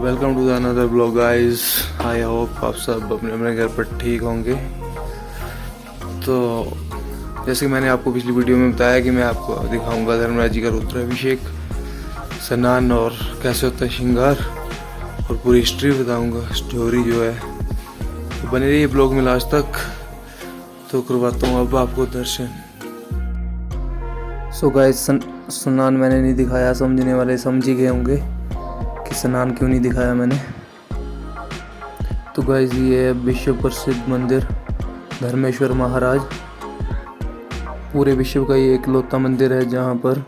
Welcome to the another blog guys. I hope आप सब अपने अपने घर पर ठीक होंगे। तो जैसे कि मैंने आपको पिछली वीडियो में बताया कि मैं आपको दिखाऊंगा धर्मराज जी का रुद्राभिषेक, स्नान और कैसे होता है श्रृंगार, और पूरी हिस्ट्री बताऊंगा, स्टोरी जो है। तो बने रहिए ब्लॉग में लास्ट तक। तो करवाता हूँ अब आपको दर्शन। सो गाइस, स्नान मैंने नहीं दिखाया, समझने वाले समझ ही गए होंगे कि स्नान क्यों नहीं दिखाया मैंने। तो गाइस, ये है विश्व प्रसिद्ध मंदिर धर्मेश्वर महाराज। पूरे विश्व का ये एकलौता मंदिर है जहाँ पर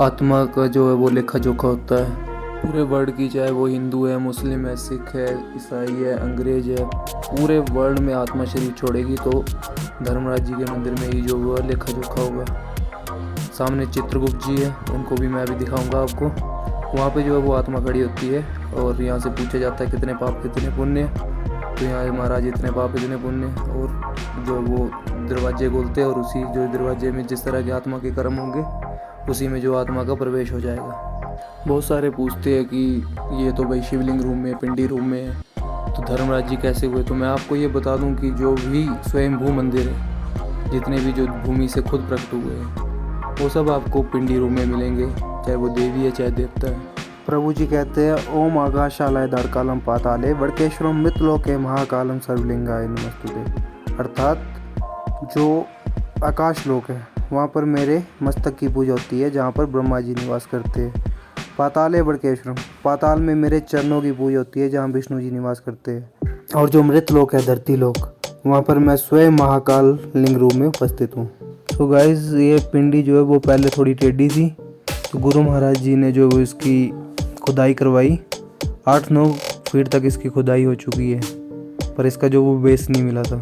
आत्मा का जो है वो लेखा जोखा होता है। पूरे वर्ल्ड की, चाहे वो हिंदू है, मुस्लिम है, सिख है, ईसाई है, अंग्रेज है, पूरे वर्ल्ड में आत्मा शरीर छोड़ेगी तो धर्मराज जी के मंदिर में ही जो वो लेखा जोखा होगा। सामने चित्रगुप्त जी है, उनको भी मैं अभी दिखाऊंगा आपको। वहाँ पे जो है वो आत्मा खड़ी होती है और यहाँ से पूछा जाता है कितने पाप कितने पुण्य। तो यहाँ महाराज इतने पाप इतने पुण्य, और जो वो दरवाजे खोलते हैं और उसी जो दरवाजे में जिस तरह के आत्मा के कर्म होंगे उसी में जो आत्मा का प्रवेश हो जाएगा। बहुत सारे पूछते हैं कि ये तो भाई शिवलिंग रूम में, पिंडी रूम में है, तो धर्मराज जी कैसे हुए। तो मैं आपको ये बता दूं कि जो भी स्वयंभू मंदिर है, जितने भी जो भूमि से खुद प्रकट हुए हैं, वो सब आपको पिंडी रूम में मिलेंगे, चाहे वो देवी है चाहे देवता है। प्रभु जी कहते हैं, ओम आकाशालय दड़कालम पाताले वड़केश्वरम मितलोके महाकालम सर्वलिंगाय नमस्तुते। अर्थात जो आकाश लोक है वहाँ पर मेरे मस्तक की पूजा होती है, जहाँ पर ब्रह्मा जी निवास करते हैं। पाताले वड़केश्वरम, पाताल में मेरे चरणों की पूजा होती है, जहाँ विष्णु जी निवास करते हैं। और जो मृत लोक है, धरती लोक, वहाँ पर मैं स्वयं महाकाल लिंग रूप में उपस्थित हूँ। तो गाइस, ये पिंडी जो है वो पहले थोड़ी टेढ़ी थी, तो गुरु महाराज जी ने जो वो इसकी खुदाई करवाई। 8-9 फीट तक इसकी खुदाई हो चुकी है, पर इसका जो वो बेस नहीं मिला था।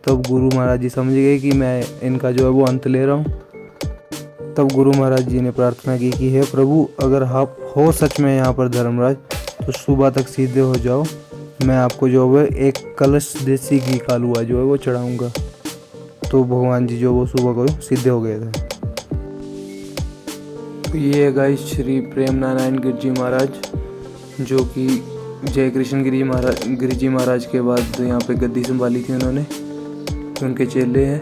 तब गुरु महाराज जी समझ गए कि मैं इनका जो है वो अंत ले रहा हूँ। तब गुरु महाराज जी ने प्रार्थना की कि हे प्रभु, अगर आप हो सच में यहाँ पर धर्मराज, तो सुबह तक सीधे हो जाओ। मैं आपको जो है एक कलश देसी घी का हलवा जो है वो चढ़ाऊँगा। तो भगवान जी जो वो सुबह को सीधे हो गए थे। तो ये है गाइस श्री प्रेम नारायण गिर जी महाराज, जो कि जय कृष्ण गिरी जी महाराज के बाद यहाँ पे गद्दी संभाली थी उन्होंने। उनके चेले हैं।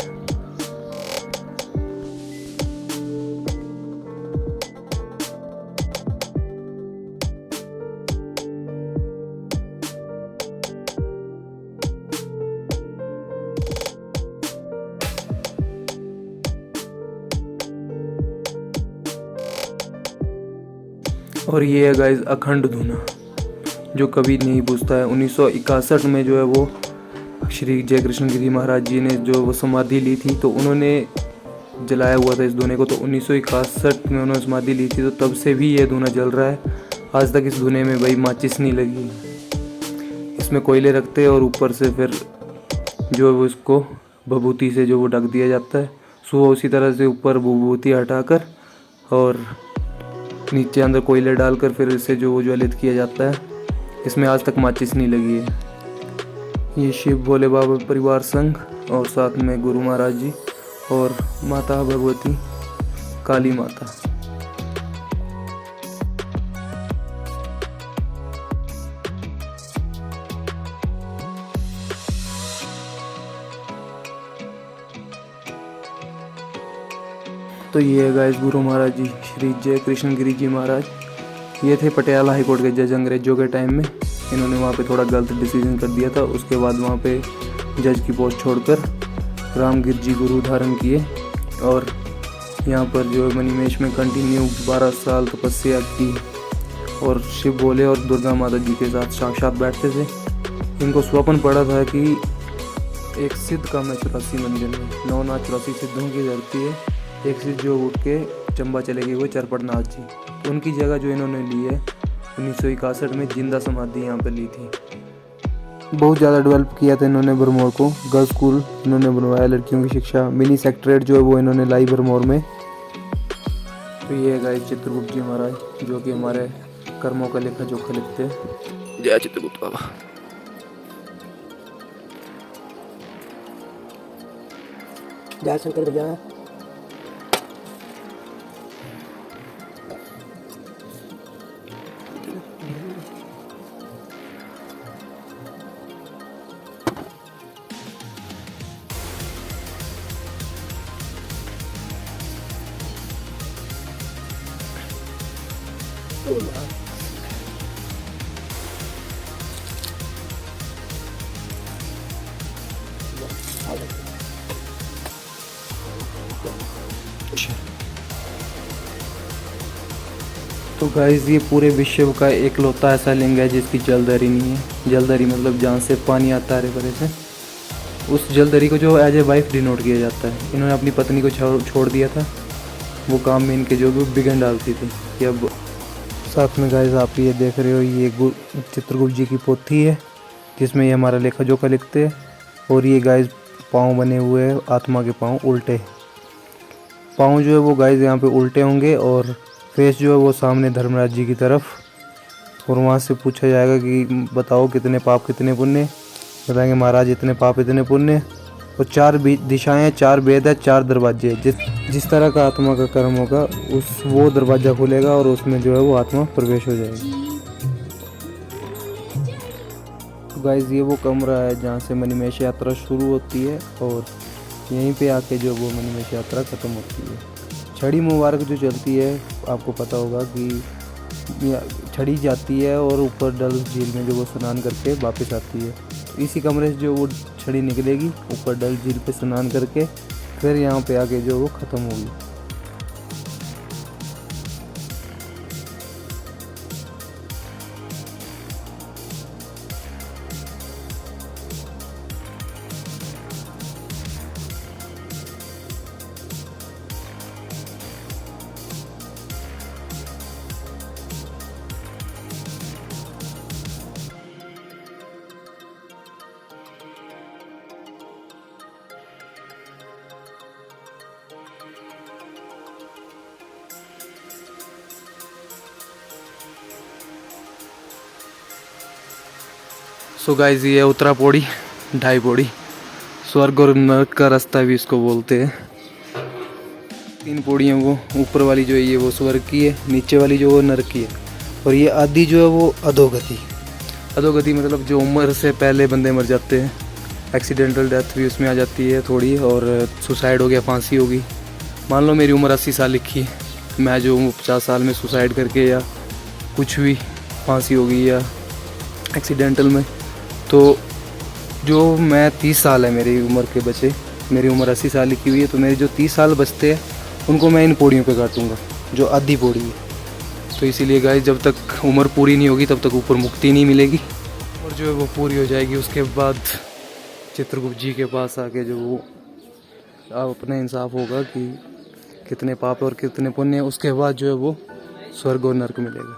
और ये है गाइस अखंड धुना, जो कभी नहीं बुझता है। 1961 में जो है वो श्री जय कृष्ण गिरी महाराज जी ने जो वो समाधि ली थी, तो उन्होंने जलाया हुआ था इस धुने को। तो 1961 में उन्होंने समाधि ली थी, तो तब से भी ये धुना जल रहा है। आज तक इस धुने में भाई माचिस नहीं लगी। इसमें कोयले रखते हैं और ऊपर से फिर जो है वो इसको भभूति से जो वो ढक दिया जाता है। सुबह उसी तरह से ऊपर भभूति हटाकर और नीचे अंदर कोयले डालकर फिर इसे जो वो ज्वलित किया जाता है। इसमें आज तक माचिस नहीं लगी है। ये शिव भोले बाबा परिवार संघ और साथ में गुरु महाराज जी और माता भगवती काली माता। तो ये है गाइस गुरु महाराज जी श्री जय कृष्ण गिरी जी महाराज। ये थे पटियाला हाई कोर्ट के जज अंग्रेजों के टाइम में। इन्होंने वहाँ पे थोड़ा गलत डिसीजन कर दिया था। उसके बाद वहाँ पे जज की पोस्ट छोड़कर रामगिर जी गुरु धारण किए और यहाँ पर जो है मणिमेश में कंटिन्यू 12 साल तपस्या की और शिव भोले और दुर्गा माता जी के साथ साक्षात बैठते थे। इनको स्वप्न पड़ा था कि एक सिद्ध का मैं 84 मंदिर में 9 सिद्धों की धरती है, एक सिद्ध जो उठ के चंबा चले गए वो चरपटनाथ जी। तो उनकी जगह जो इन्होंने ली है 1961 में जिंदा समाधि यहाँ पे ली थी। बहुत ज़्यादा डेवलप किया था इन्होंने भरमौर को। गर्ल्स स्कूल इन्होंने बनवाया, लड़कियों की शिक्षा, मिनी सेक्रेटरीट जो है वो इन्होंने लाई भरमौर में। तो ये है गाइस चित्रगुप्त जी महाराज, जो कि हमारे कर्मों का लेखा जोखा लिखते हैं। जय चित्रगुप्त बाबा। जय शंकर भैया। तो गाइस ये पूरे विश्व का एकलौता ऐसा लिंग है जिसकी जलधरी नहीं है। जलधरी मतलब जहाँ से पानी आता है परे से, उस जलधरी को जो एज ए वाइफ डिनोट किया जाता है। इन्होंने अपनी पत्नी को छोड़ दिया था, वो काम में इनके जो भी बिगड़ डालती थी कि अब। साथ में गाइस आप ये देख रहे हो, ये चित्रगुप्त जी की पोथी है जिसमें ये हमारा लेखा जोखा लिखते हैं। और ये गाइस पाँव बने हुए हैं, आत्मा के पाँव उल्टे। पाँव जो है वो गाइस यहाँ पे उल्टे होंगे और फेस जो है वो सामने धर्मराज जी की तरफ। और वहाँ से पूछा जाएगा कि बताओ कितने पाप कितने पुण्य। बताएंगे महाराज इतने पाप इतने पुण्य। और 4 दिशाएं, 4 वेद है, 4 दरवाजे। जिस तरह का आत्मा का कर्म होगा वो दरवाज़ा खुलेगा और उसमें जो है वो आत्मा प्रवेश हो जाएगी। तो गाइस ये वो कमरा है जहाँ से मणिमहेश यात्रा शुरू होती है और यहीं पे आके जो वो मणिमहेश यात्रा ख़त्म होती है। छड़ी मुबारक जो चलती है, आपको पता होगा कि छड़ी जाती है और ऊपर डल झील में जो वो स्नान करके वापस आती है। इसी कमरे से जो वो छड़ी निकलेगी ऊपर डल झील पे स्नान करके, फिर यहाँ पे आके जो वो ख़त्म होगी। सो गाइस ये उत्तरा पौड़ी, 2.5 पौड़ी, स्वर्ग और नरक का रास्ता भी इसको बोलते हैं। 3 पौड़ियाँ, वो ऊपर वाली जो है ये वो स्वर्ग की है, नीचे वाली जो वो नरक की है, और ये आदि जो है वो अधोगति। अधोगति मतलब जो उम्र से पहले बंदे मर जाते हैं, एक्सीडेंटल डेथ भी उसमें आ जाती है थोड़ी, और सुसाइड हो गया, फांसी होगी। मान लो मेरी उम्र 80 साल लिखी है, मैं जो 50 साल में सुसाइड करके या कुछ भी फांसी हो गई या एक्सीडेंटल में, तो जो मैं 30 साल है मेरी उम्र के बचे, मेरी उम्र 80 साल लिखी हुई है, तो मेरे जो 30 साल बचते हैं उनको मैं इन पौड़ियों पे काटूंगा जो आधी पौड़ी है। तो इसीलिए गाइस जब तक उम्र पूरी नहीं होगी तब तक ऊपर मुक्ति नहीं मिलेगी, और जो है वो पूरी हो जाएगी उसके बाद चित्रगुप्त जी के पास आके जो वो अपना इंसाफ होगा कि कितने पाप और कितने पुण्य, उसके बाद जो है वो स्वर्ग और नरक मिलेगा।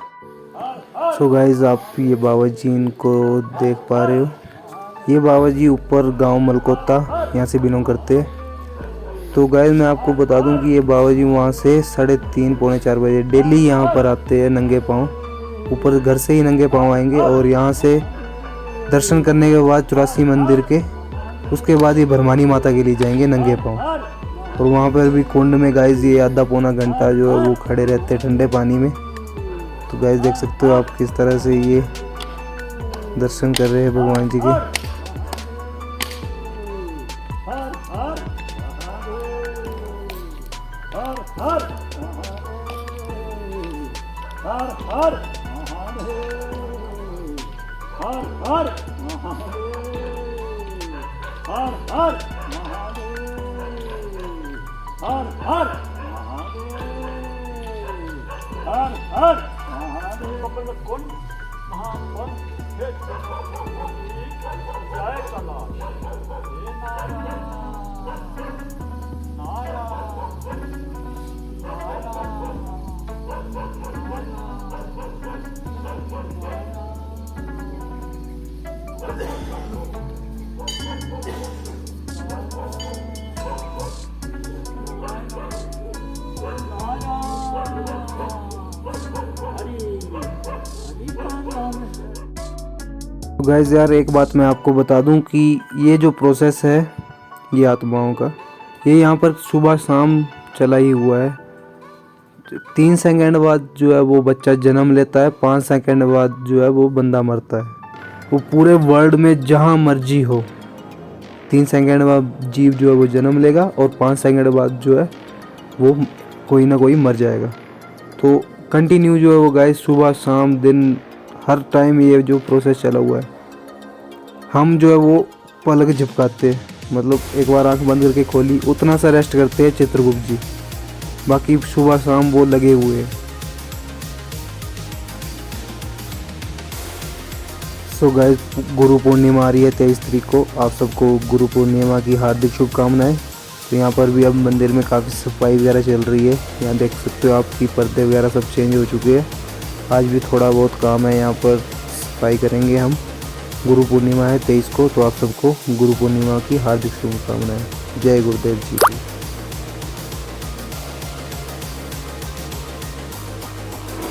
सो गाइस आप ये बाबा जी इनको देख पा रहे हो, ये बाबा जी ऊपर गांव मलकोता यहाँ से बिलोंग करते हैं। तो गाइस मैं आपको बता दूं कि ये बाबा जी वहाँ से 3:30 पौने 4 बजे डेली यहाँ पर आते हैं नंगे पाँव। ऊपर घर से ही नंगे पाँव आएंगे और यहाँ से दर्शन करने के बाद 84 मंदिर के, उसके बाद ये भरमानी माता के लिए जाएंगे नंगे पाँव। और वहाँ पर भी कुंड में गाइस ये आधा पौना घंटा जो है वो खड़े रहते हैं ठंडे पानी में। तो गाइस देख सकते हो आप किस तरह से ये दर्शन कर रहे हैं भगवान जी के। गाइस यार एक बात मैं आपको बता दूं कि ये जो प्रोसेस है ये आत्माओं का, ये यहाँ पर सुबह शाम चला ही हुआ है। 3 सेकंड बाद जो है वो बच्चा जन्म लेता है, 5 सेकंड बाद जो है वो बंदा मरता है। वो पूरे वर्ल्ड में जहाँ मर्जी हो 3 सेकंड बाद जीव जो है वो जन्म लेगा और 5 सेकंड बाद जो है वो कोई ना कोई मर जाएगा। तो कंटिन्यू जो है वो गाइस सुबह शाम दिन हर टाइम ये जो प्रोसेस चला हुआ है। हम जो है वो पलक झपकाते हैं, मतलब एक बार आंख बंद करके खोली उतना सा रेस्ट करते हैं चित्रगुप्त जी, बाकी सुबह शाम वो लगे हुए हैं। सो गाइस गुरु पूर्णिमा आ रही है 23 तारीख को। आप सबको गुरु पूर्णिमा की हार्दिक शुभकामनाएं। तो यहाँ पर भी अब मंदिर में काफ़ी सफाई वगैरह चल रही है। यहाँ देख सकते हो आपकी पर्दे वगैरह सब चेंज हो चुके हैं। आज भी थोड़ा बहुत काम है, यहाँ पर सफाई करेंगे हम। गुरु पूर्णिमा है 23 को, तो आप सबको गुरु पूर्णिमा की हार्दिक शुभकामनाएं। जय गुरुदेव जी की।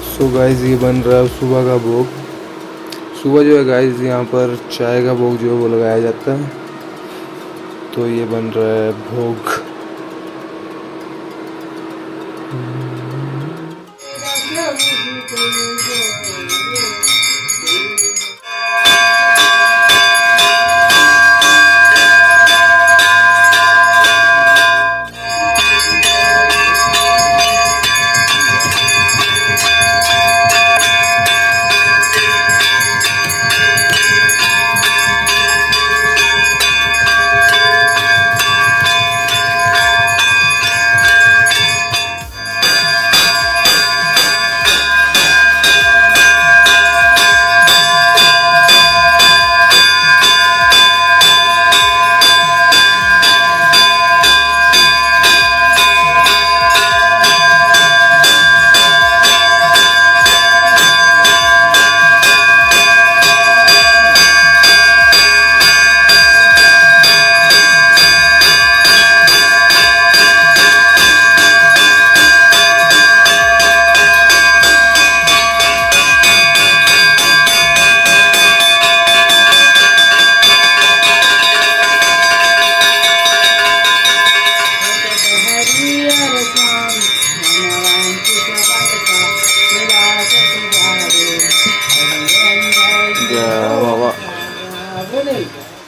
सो गाइस ये बन रहा है सुबह का भोग। सुबह जो है गाइस यहाँ पर चाय का भोग जो है वो लगाया जाता है। तो ये बन रहा है भोग।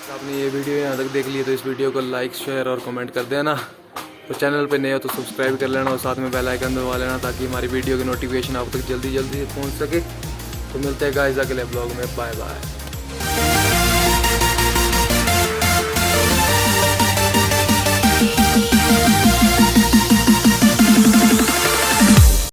आपने ये वीडियो यहाँ तक देख ली तो इस वीडियो को लाइक शेयर और कमेंट कर देना। तो चैनल पे नए हो तो सब्सक्राइब कर लेना और साथ में बेल आइकन दबा लेना ताकि हमारी वीडियो की नोटिफिकेशन आप तक जल्दी जल्दी पहुँच सके। तो मिलते हैं गाइस अगले ब्लॉग में। Bye bye.